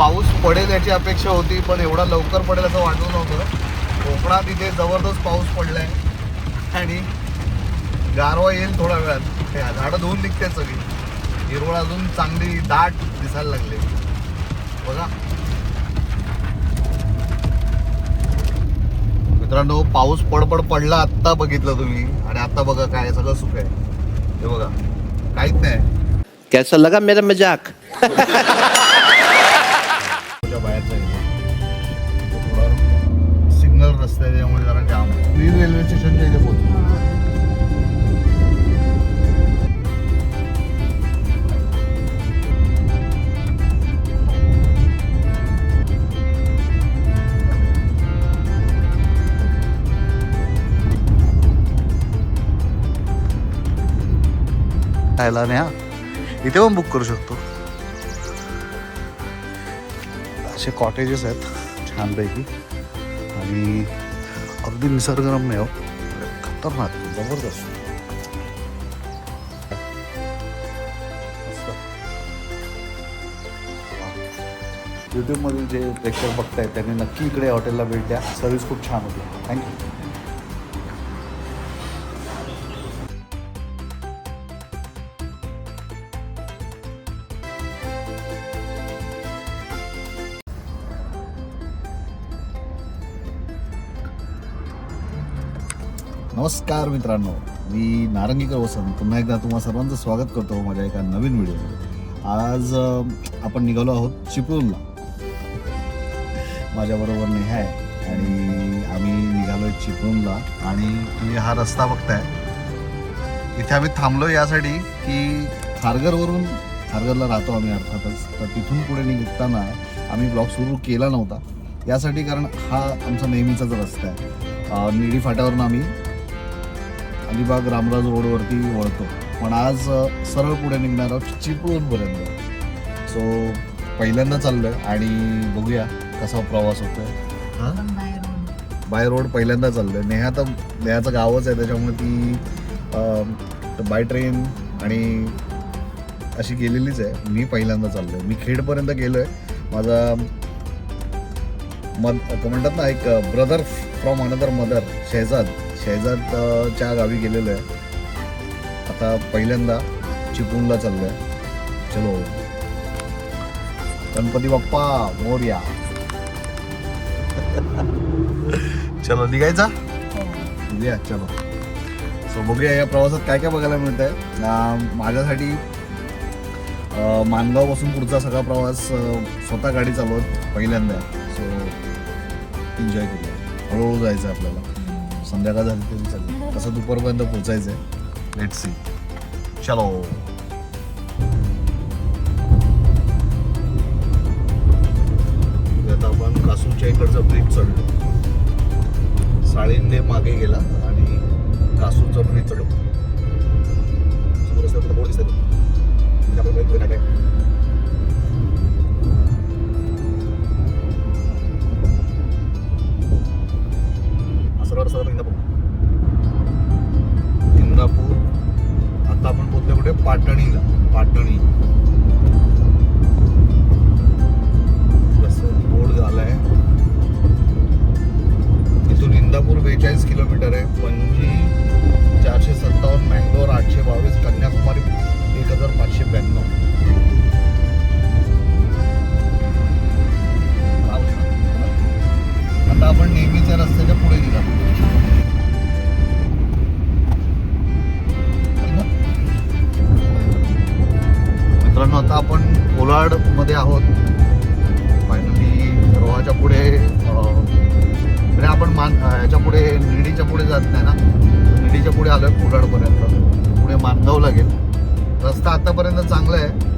पाऊस पडेल याची अपेक्षा होती, पण एवढा लवकर पडेल असं वाटलं नव्हतं. कोकणात इथे जबरदस्त पाऊस पडलाय आणि गारवा येईल थोड्या वेळात. झाडं धुवून निघते सगळी, हिरवळ अजून चांगली दाट दिसायला लागले बघा मित्रांनो. पाऊस पडपड पडला आत्ता बघितलं तुम्ही, आणि आता बघा काय सगळं सुख आहे. हे बघा काहीच नाही. कैसा लगा मेरा मजाक? बाहेरचा थोडा सिग्नल रस्ता आहे त्यामुळे जरा जाम आहे. मी रेल्वे स्टेशनच्या इथे पोहोचलो. खायला नाही हा, इथे पण बुक करू शकतो. असे कॉटेजेस आहेत छानपैकी आणि अगदी निसर्गरम्य हो, खतरनाक जबरदस्त. यूट्यूबमधील जे प्रेक्षक बघतायत त्यांनी नक्की इकडे हॉटेलला भेट द्या. सर्व्हिस खूप छान होती. थँक्यू. नमस्कार मित्रांनो, मी नारंगीकर वसंत पुन्हा एकदा तुम्हा सर्वांचं स्वागत करतो माझ्या एका नवीन व्हिडिओमध्ये. आज आपण निघालो आहोत चिपळूणला. माझ्याबरोबर नेहा आहे आणि आम्ही निघालो आहे चिपळूणला. आणि तुम्ही हा रस्ता बघताय, इथे आम्ही थांबलो यासाठी की खारघरला राहतो आम्ही अर्थातच. तर तिथून पुढे निघताना आम्ही ब्लॉग सुरू केला नव्हता यासाठी, कारण हा आमचा नेहमीचाच रस्ता आहे. निडी फाट्यावरून आम्ही अलिबाग रामराज रोडवरती वळतो, पण आज सरळ पुढे निघणार आहोत चिपळूणपर्यंत. सो पहिल्यांदा चाललोय आणि बघूया कसा प्रवास होतोय. बाय रोड पहिल्यांदा चाललोय. नेहाचं गावच आहे त्याच्यामुळे ती बाय ट्रेन आणि अशी गेलेलीच आहे. मी पहिल्यांदा चाललोय. मी खेडपर्यंत गेलोय. माझा म्हणतात ना, एक ब्रदर फ्रॉम अनदर मदर, शहजादच्या गावी गेलेलो आहे. आता पहिल्यांदा चिपळूणला चाललोय. चलो, गणपती बाप्पा मोरया. चलो निघायचा. चलो. सो बघूया या प्रवासात काय काय बघायला मिळत आहे. माझ्यासाठी मानगाव पासून पुढचा सगळा प्रवास स्वतः गाडी चालवत पहिल्यांदा. सो एन्जॉय करूया. हळूहळू जायचं आपल्याला. संध्याकाळ झाली तरी चालेल, तसं दुपारपर्यंत पोचायचं आहे. Let's see. चलो. आता आपण कासूच्या इकडचा ब्रिज चढलो. साळींदे मागे गेला आणि कासूचा ब्रिज चढलो. समोर रस्त्यावर बोर्ड दिसतोय. इंदापूर. आता आपण पोहोचलो कुठे? पाटणीला. पाटणी बोर्ड झालाय. इथून इंदापूर 42 किलोमीटर आहे. पणजी 457, मँगलोर 822, कन्याकुमारी 1592. आता आपण नेहमीच्या रस्त्याच्या पुढे निघालो. मित्रांनो, आता आपण कोलाड मध्ये आहोत. फायनली रोहाच्या पुढे म्हणजे आपण ह्याच्या पुढे निडीच्या पुढे जात नाही ना. निडीच्या पुढे आलोय कोलाडपर्यंत. पुढे मानगाव लागेल. रस्ता आतापर्यंत चांगला आहे.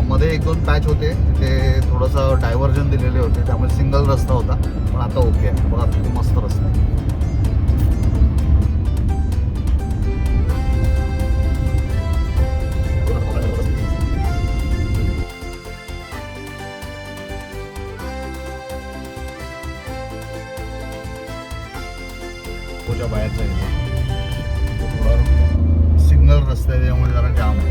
मध्ये 1-2 पॅच होते, तिथे थोडंसं डायव्हर्जन दिलेले होते, त्यामुळे सिंगल रस्ता होता. पण आता ओके आहे. बघा किती मस्त रस्ता आहे. बाहेरचा थोडा सिग्नल रस्ता आहे त्यामुळे जरा जाम आहे.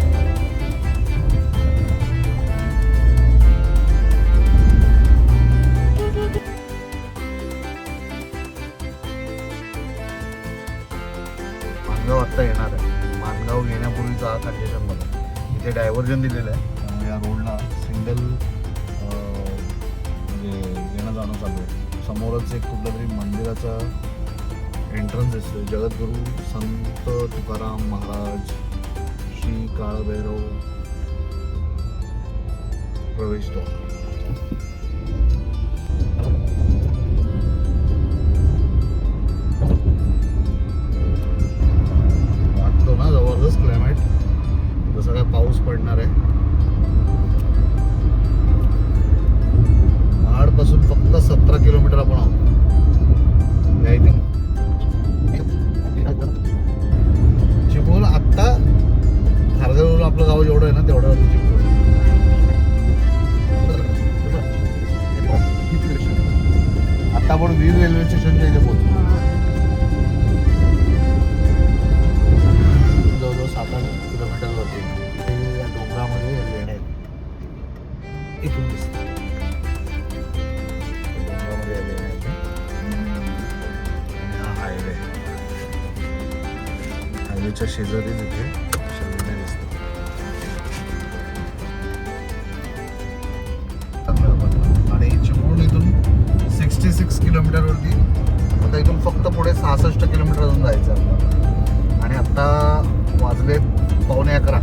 डायव्हर्जन दिलेलं आहे. त्यामुळे या रोडला सिंगल म्हणजे येणं जाणं चालू आहे. समोरच एक कुठलं तरी मंदिराचा एंट्रन्स दिसतोय. जगद्गुरू संत तुकाराम महाराज श्री काळभैरव प्रवेशद्वार. वाटतो ना जबरदस्त क्लायमेट. जसं काय पाऊस पडणार आहे. महाडपासून फक्त 17 किलोमीटर आपण आहोत. आय थिंक चिपळूण आत्ता खारघरवरून आपलं गाव जेवढं आहे ना तेवढं चिपळूण. आता आपण वीर रेल्वे स्टेशनच्या इथे पोहोचलो. जवळजवळ 7-8 किलोमीटरवरती या डोंगरामध्ये लेण्या आहेत. इथून दिसतात डोंगरामध्ये या लेण्या आहेत. आणि हा हायवे. हायवेच्या शेजारी तिथे अशा लेण्या दिसतात. आणि चिपळूण इथून 66 किलोमीटरवरती. आता इथून फक्त पुढे 66 किलोमीटर अजून जायचं आपल्याला. आणि आत्ता वाजले 11:15.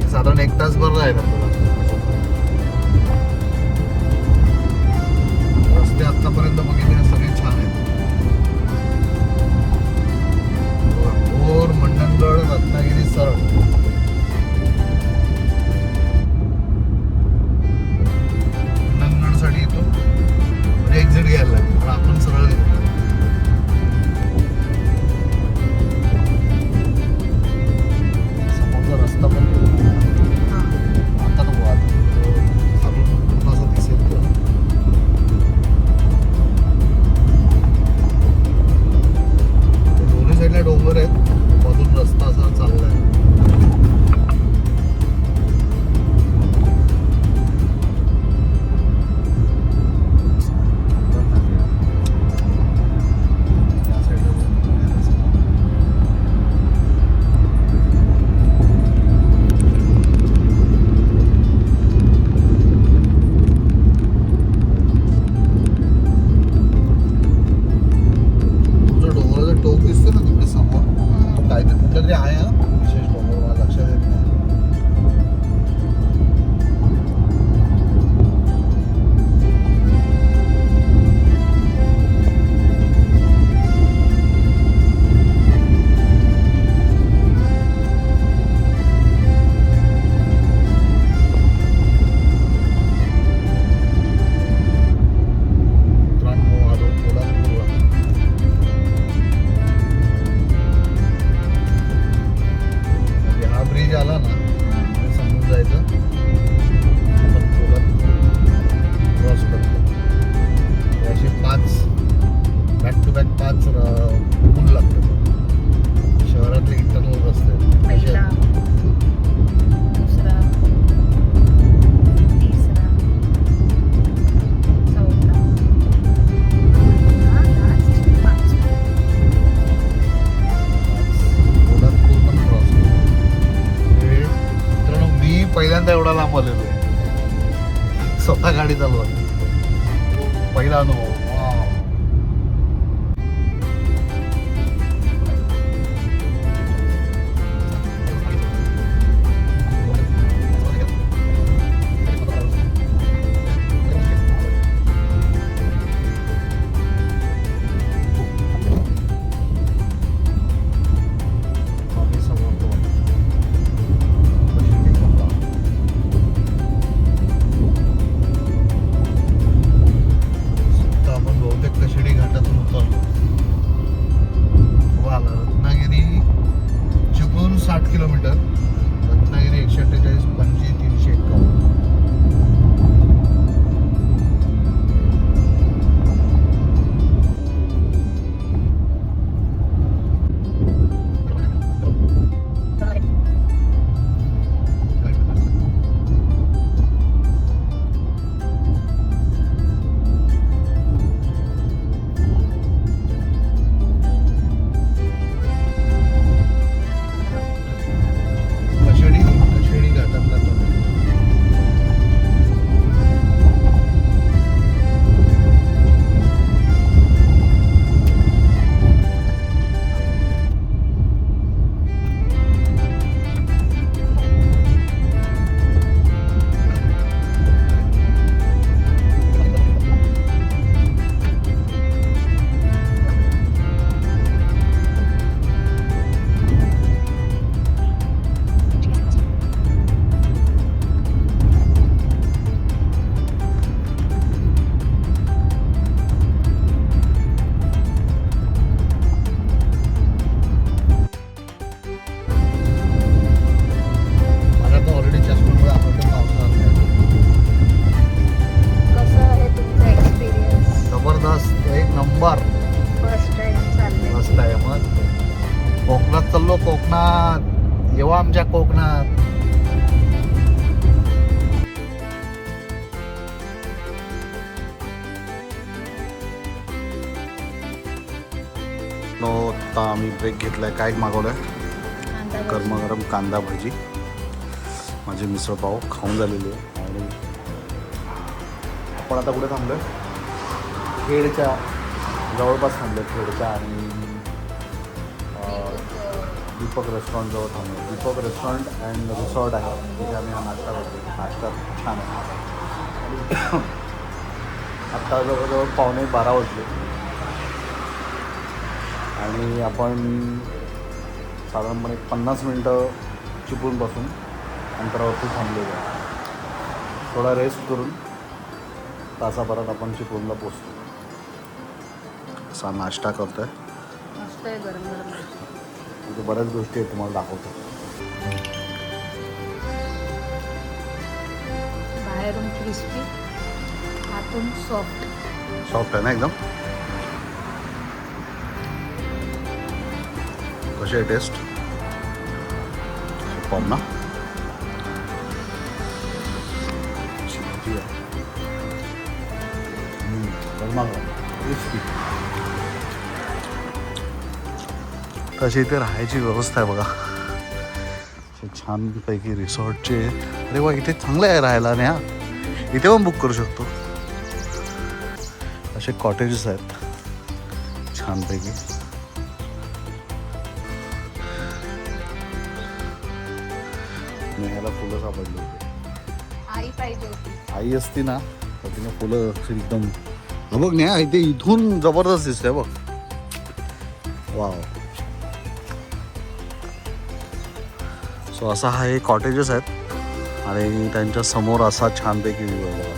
एक साधारण 1 तास भर जायचं आपल्याला. रस्ते आत्तापर्यंत बघितले सगळे छान आहेत. भोर, मंडणगड, रत्नागिरी सरळ. मंडणगडसाठी इथून म्हणजे एक्झिट घ्यायला लागेल पण आपण सरळ घेतो. समोरचा रस्ता पण आता नको. आता खालून थोडासा दिसेल तर. दोन्ही साईडला डोंगर आहेत. मधून रस्ता असा चालला आहे. टोक दिसतो ना तिकडे समोर. काहीतरी कुठलं तरी आहे हा विशेष डोंगर. मला लक्षात येत नाही. मित्रांनो आलो कोल्हापूरला. ब्रिज आला ना समजून जायचं आपण कोल्हापूर क्रॉस करतो. असे 5 बॅक टू बॅक 5 पूल लागतात. शहरातले इंटरनल रस्ते आहेत. पहिला, दुसरा, तिसरा, चौथा, लास्ट 5. कोल्हापूर पण क्रॉस करतो. मित्रांनो मी पहिल्यांदा एवढा लांब आलेलो आहे. स्वतः गाडी चालवा. पहिला अनुभव. वाव. आमच्या कोकणात. आता आम्ही ब्रेक घेतलाय. काय मागवलंय? गरमागरम कांदा भजी, माझे मिसळपाव खाऊन झालेली आहे. आणि आपण आता कुठे थांबलोय? खेडच्या जवळपास थांबलोय. खेडच्या आणि दीपक रेस्टॉरंटजवळ थांबलो. दीपक रेस्टॉरंट अँड रिसॉर्ट आहे, तिथे आम्ही हा नाश्ता करतो. नाश्ता खूप छान आहे. आत्ता जवळजवळ 11:15 वाजले आणि आपण साधारणपणे 50 मिनटं चिपळूणपासून अंतरावरती थांबलेलो आहे. थोडा रेस्ट करून तासाभरात आपण चिपळूणला पोचतो. असा नाश्ता करतोय. मस्त आहे, गरम गरम. तिथे बऱ्याच गोष्टी आहेत, तुम्हाला दाखवतो. बाहेरून क्रिस्पी, आतून सॉफ्ट. सॉफ्ट आहे ना एकदम. कशी आहे टेस्ट? पॉम ना क्रिस्पी. तशी इथे राहायची व्यवस्था आहे बघा. छानपैकी रिसॉर्टचे. अरे वा, इथे चांगलं आहे राहायला. नाही हा, इथे पण बुक करू शकतो. असे कॉटेजेस आहेत छानपैकी. ह्याला फुलं सापडली होती. आई पाहिजे होती. आई असती ना तर तिने फुलं अशी एकदम. बघ नाही, इथे इथून जबरदस्त दिसतंय बघ. वाव. सो असा हा हे कॉटेजेस आहेत आणि त्यांच्या समोर असा छानपैकी व्ह्यू आहे बघा.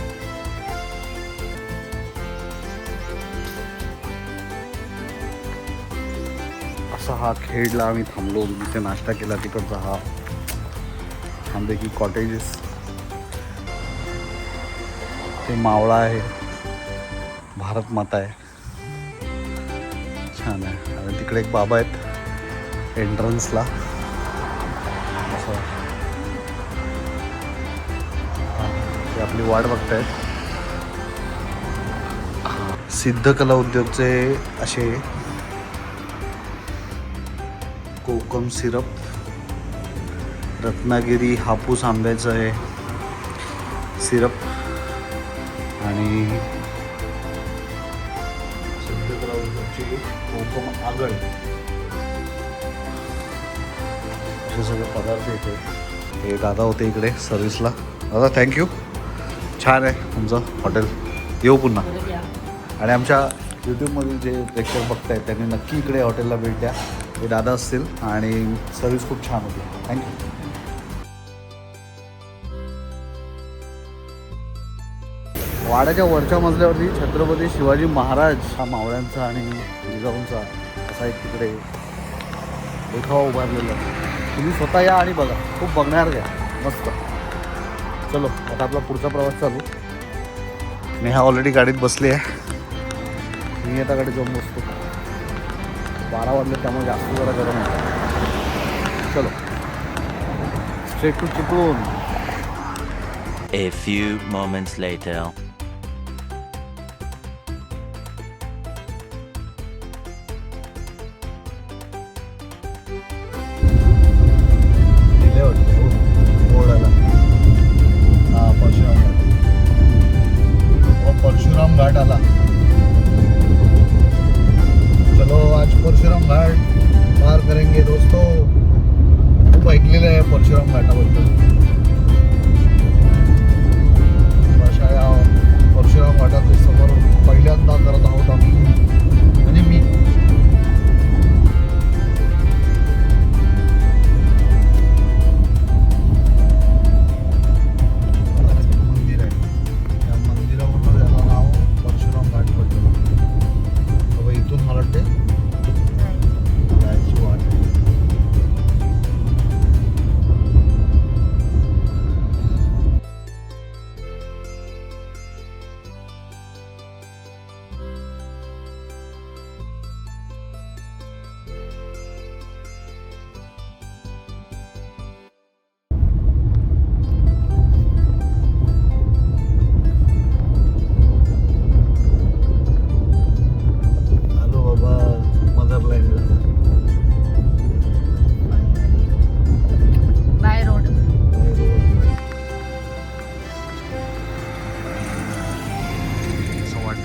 असा हा खेडला आम्ही थांबलो, तिथे नाश्ता केला. तिकडचा हा छानपैकी कॉटेजेस. ते मावळा आहे, भारत माता आहे, छान आहे. आणि तिकडे एक बाबा आहेत एंट्रन्सला. असं ते आपली वाट बघतायत. सिद्ध कला उद्योगचे असे कोकम सिरप, रत्नागिरी हापूस आंब्याचं आहे सिरप आणि सिद्धकला उद्योगची कोकम आगळ, असे सगळे पदार्थ येते. हे दादा होते इकडे सर्विसला. दादा थँक्यू, छान आहे तुमचं हॉटेल. येऊ पुन्हा. आणि आमच्या यूट्यूबमधील जे प्रेक्षक बघतायत त्यांनी नक्की इकडे हॉटेलला भेट द्या. हे दादा असतील आणि सर्विस खूप छान होती. थँक्यू. वाड्याच्या वरच्या मजल्यावरती छत्रपती शिवाजी महाराज हा मावळ्यांचा आणि जिजाऊंचा असा एक तिकडे देखावा उभारलेला आहे. तुम्ही स्वतः या आणि बघा, खूप बघण्यासारखं आहे, मस्त. चलो आता आपला पुढचा प्रवास चालू. नेहा ऑलरेडी गाडीत बसली आहे. मी आता गाडी जाऊन बसतो. 12 वाजले त्यामुळे जास्त जरा गरम आहे. चलो straight to Chiplun. A few moments later. Parshuram Ghat आला. चलो आज परशुराम घाट पार करेंगे दोस्तों. खूप ऐकलेलं आहे परशुराम घाटाबद्दल.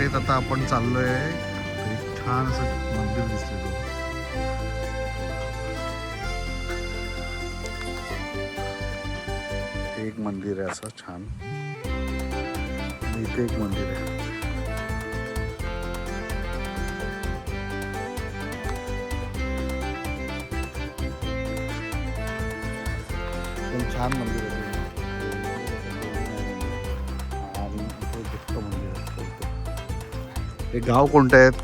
वाटेत आता आपण चाललोय, एक छान असं मंदिर दिसतंय तो. एक मंदिर आहे असं छान, आणि इथे एक मंदिर आहे. पण छान मंदिर आहे आणि इथे दत्त मंदिर आहे. हे गाव कोणतं आहेत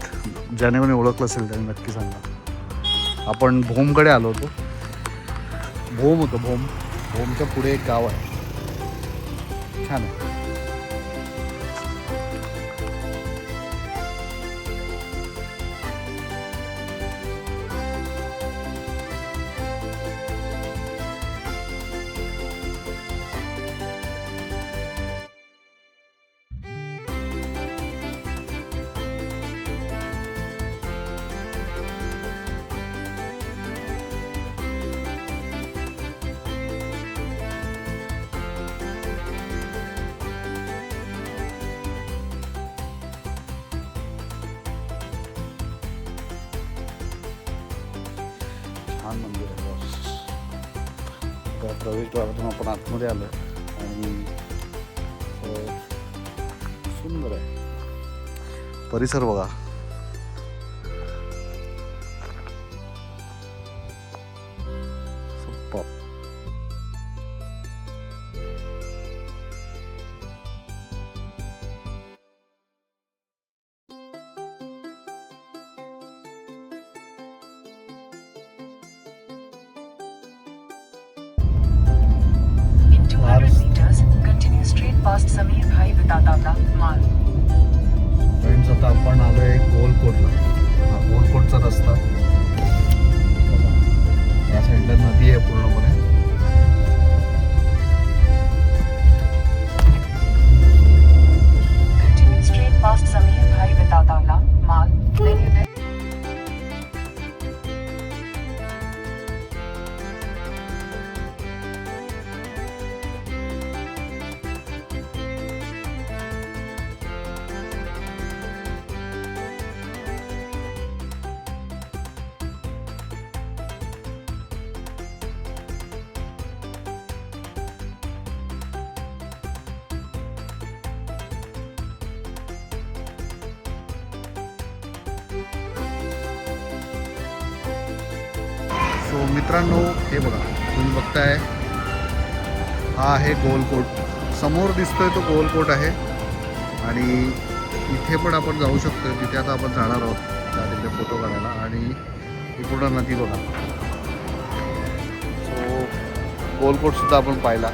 ज्याने कोणी ओळखलं असेल त्याने नक्की सांगा. आपण भोमकडे आलो होतो. भोम होतं, भोमच्या पुढे एक गाव आहे, छान आहे. छान मंदिर आहे बॉस. त्या प्रवेशद्वारातून आपण आतमध्ये आलो आणि सुंदर आहे परिसर बघा. Super. In 200 meters, continue straight past Samir Bhai Vitatavla Mall. Friends, आता आपण आलोय गोलकोटला. हा गोलकोटचा रस्ता बघा. या साईडला नदी आहे पूर्णपणे. Continue straight past Samir Bhai Vitatavla Mall. Then you so मित्रांनो, हे बघा तुम्ही बघताय, हा आहे गोलकोट. समोर दिसतोय तो गोलकोट आहे आणि इथे पण आपण जाऊ शकतो. तिथे आता आपण जाणार आहोत त्या तिथे फोटो काढायला. आणि ही पूर्ण नदी बघा. सो गोलकोटसुद्धा आपण पाहिला.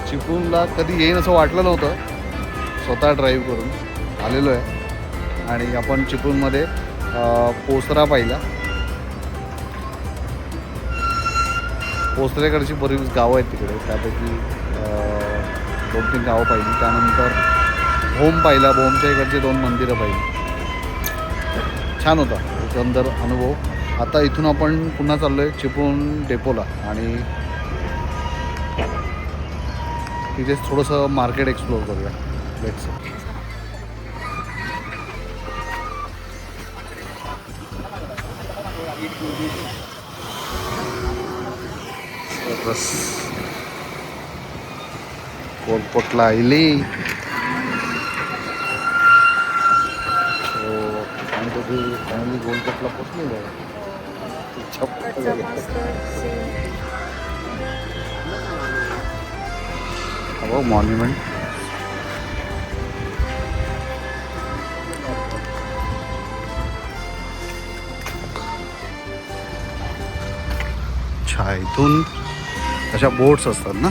चिपळूणला कधी येईन असं वाटलं नव्हतं. स्वतः ड्राईव्ह करून आलेलो आहे आणि आपण चिपळूणमध्ये पोसरा पाहिला. पोसऱ्याकडची बरीच गावं आहेत तिकडे, त्यापैकी 2-3 गावं पाहिली. त्यानंतर भोम पाहिला, भोमच्या इकडचे 2 मंदिरं पाहिली. छान होता एकंदर अनुभव. आता इथून आपण पुन्हा चाललो आहे चिपळूण डेपोला आणि तिथेच थोडंसं मार्केट एक्सप्लोअर करूया. लेट्स. बस गोलकोटला आली. आणि फायनली गोलकोटला पोचलेलो आहे. हो मॉन्युमेंट. अच्छा, इथून अशा बोट्स असतात ना.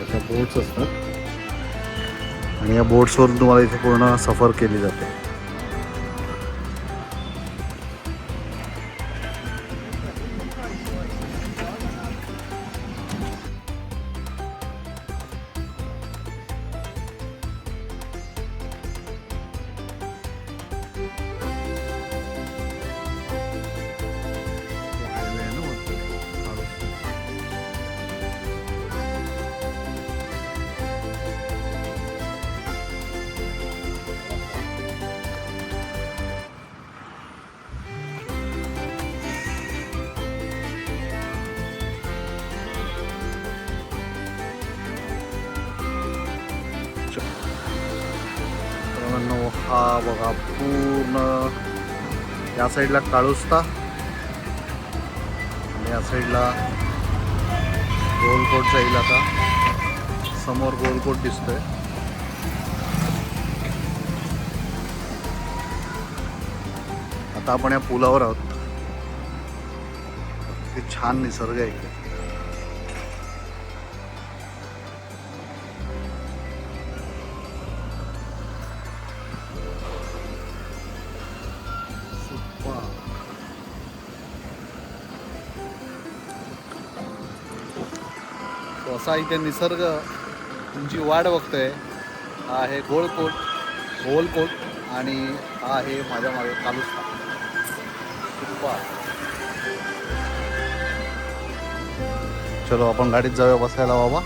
अशा बोट्स असतात आणि या बोट्सवरून तुम्हाला इथे पूर्ण सफर केली जाते. हा बघा पूर्ण या साईडला काळुस्ता आणि या साईडला गोलकोट जाईल. आता समोर गोलकोट दिसतोय. आता आपण या पुलावर आहोत. किती छान निसर्ग आहे इकडे. तो असा इथे निसर्ग तुमची वाट बघतोय. हा आहे गोलकोट आणि हा आहे माझ्या मागे कालुस्ता. चलो आपण गाडीत जाऊया बसायला बाबा.